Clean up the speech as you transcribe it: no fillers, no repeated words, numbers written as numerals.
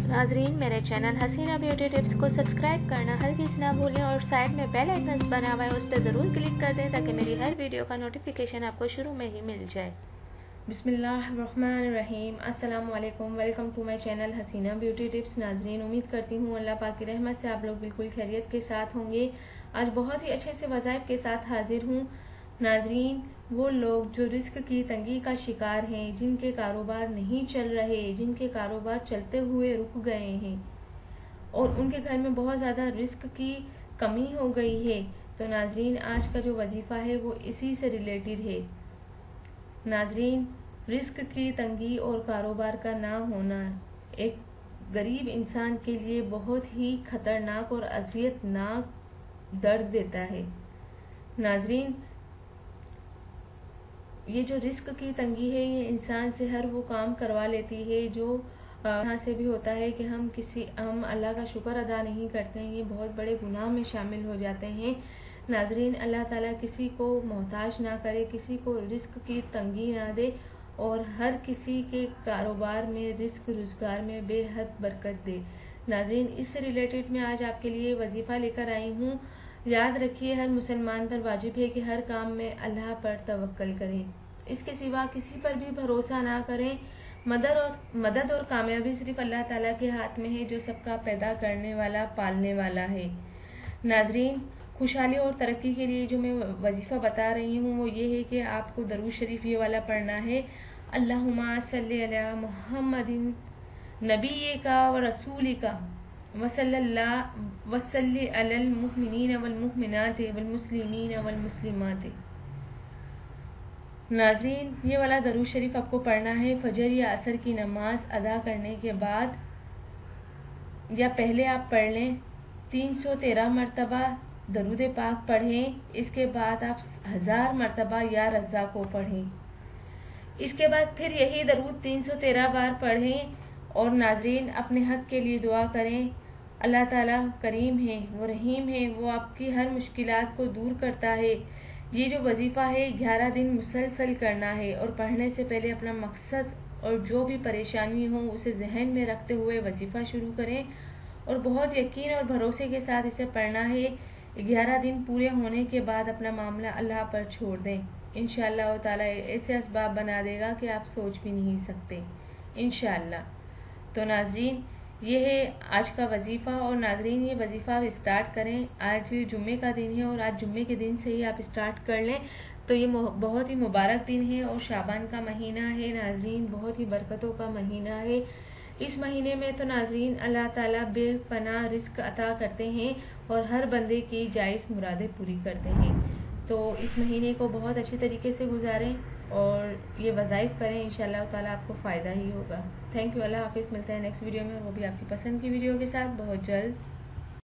नाजरीन, मेरे channel Haseena beauty tips को सब्सक्राइब करना हरगिज़ ना भूलें और साइड में बेल आइकन्स बना हुआ है उस पर ज़रूर क्लिक कर दें ताकि मेरी हर वीडियो का नोटिफिकेशन आपको शुरू में ही मिल जाए। बिस्मिल्लाहिर्रहमानिर्रहीम। अस्सलाम वालेकुम। Welcome to my channel Haseena beauty tips. नाजरीन, उम्मीद करती हूँ अल्लाह पाक की रहमत से आप लोग बिल्कुल खैरियत के साथ होंगे। आज बहुत ही अच्छे से वज़ाइफ के साथ हाजिर हूँ। नाजरीन, वो लोग जो रिस्क की तंगी का शिकार हैं, जिनके कारोबार नहीं चल रहे, जिनके कारोबार चलते हुए रुक गए हैं और उनके घर में बहुत ज़्यादा रिस्क की कमी हो गई है, तो नाजरीन आज का जो वजीफ़ा है वो इसी से रिलेटेड है। नाजरीन, रिस्क की तंगी और कारोबार का ना होना एक गरीब इंसान के लिए बहुत ही खतरनाक और अज़ियतनाक दर्द देता है। नाजरीन, ये जो रिस्क की तंगी है ये इंसान से हर वो काम करवा लेती है जो यहाँ से भी होता है कि हम अल्लाह का शुक्र अदा नहीं करते हैं, ये बहुत बड़े गुनाह में शामिल हो जाते हैं। नाजरीन, अल्लाह ताला किसी को मोहताज ना करे, किसी को रिस्क की तंगी ना दे और हर किसी के कारोबार में, रिस्क रोजगार में बेहद बरकत दे। नाजरीन, इससे रिलेटेड मैं आज आपके लिए वजीफ़ा लेकर आई हूँ। याद रखिए, हर मुसलमान पर वाजिब है कि हर काम में अल्लाह पर तवक्कल करें, इसके सिवा किसी पर भी भरोसा ना करें। मदद और कामयाबी सिर्फ अल्लाह ताला के हाथ में है, जो सबका पैदा करने वाला, पालने वाला है। नाजरीन, खुशहाली और तरक्की के लिए जो मैं वजीफ़ा बता रही हूँ वो ये है कि आपको दरूद शरीफ ये वाला पढ़ना है, अल्लाहुम्मा सल्ली अला मुहम्मदिन नबी का व रसूल का वसल्ली अलल मुमिनीन वल मुमिनात वल मुस्लिमीन वल मुस्लिमात। नाजरीन, ये वाला दरूद शरीफ आपको पढ़ना है फजर या असर की नमाज अदा करने के बाद, या पहले आप पढ़ लें। 313 मरतबा दरूद पाक पढ़ें। इसके बाद आप 1000 मरतबा या रज़ा को पढ़ें। इसके बाद फिर यही दरूद 313 बार पढ़ें और नाजरीन अपने हक के लिए दुआ करें। अल्लाह ताला करीम है, वो रहीम है, वो आपकी हर मुश्किलात को दूर करता है। ये जो वजीफ़ा है 11 दिन मुसलसल करना है और पढ़ने से पहले अपना मकसद और जो भी परेशानी हो उसे जहन में रखते हुए वजीफ़ा शुरू करें और बहुत यकीन और भरोसे के साथ इसे पढ़ना है। 11 दिन पूरे होने के बाद अपना मामला अल्लाह पर छोड़ दें। इंशाअल्लाह ताला ऐसे असबाब बना देगा कि आप सोच भी नहीं सकते, इंशाअल्लाह। तो नाजरीन, ये है आज का वजीफ़ा और नाजरीन ये वजीफ़ा आप स्टार्ट करें। आज जुम्मे का दिन है और आज जुम्मे के दिन से ही आप स्टार्ट कर लें तो ये बहुत ही मुबारक दिन है और शाबान का महीना है। नाजरीन, बहुत ही बरकतों का महीना है। इस महीने में तो नाजरीन अल्लाह ताला बेपनाह रिस्क अता करते हैं और हर बंदे की जायज़ मुरादें पूरी करते हैं। तो इस महीने को बहुत अच्छे तरीके से गुजारें और ये वज़ाइफ करें, इंशाअल्लाह ताला आपको फ़ायदा ही होगा। Thank you. अल्लाह हाफिज़। मिलते हैं नेक्स्ट वीडियो में और वो भी आपकी पसंद की वीडियो के साथ बहुत जल्द।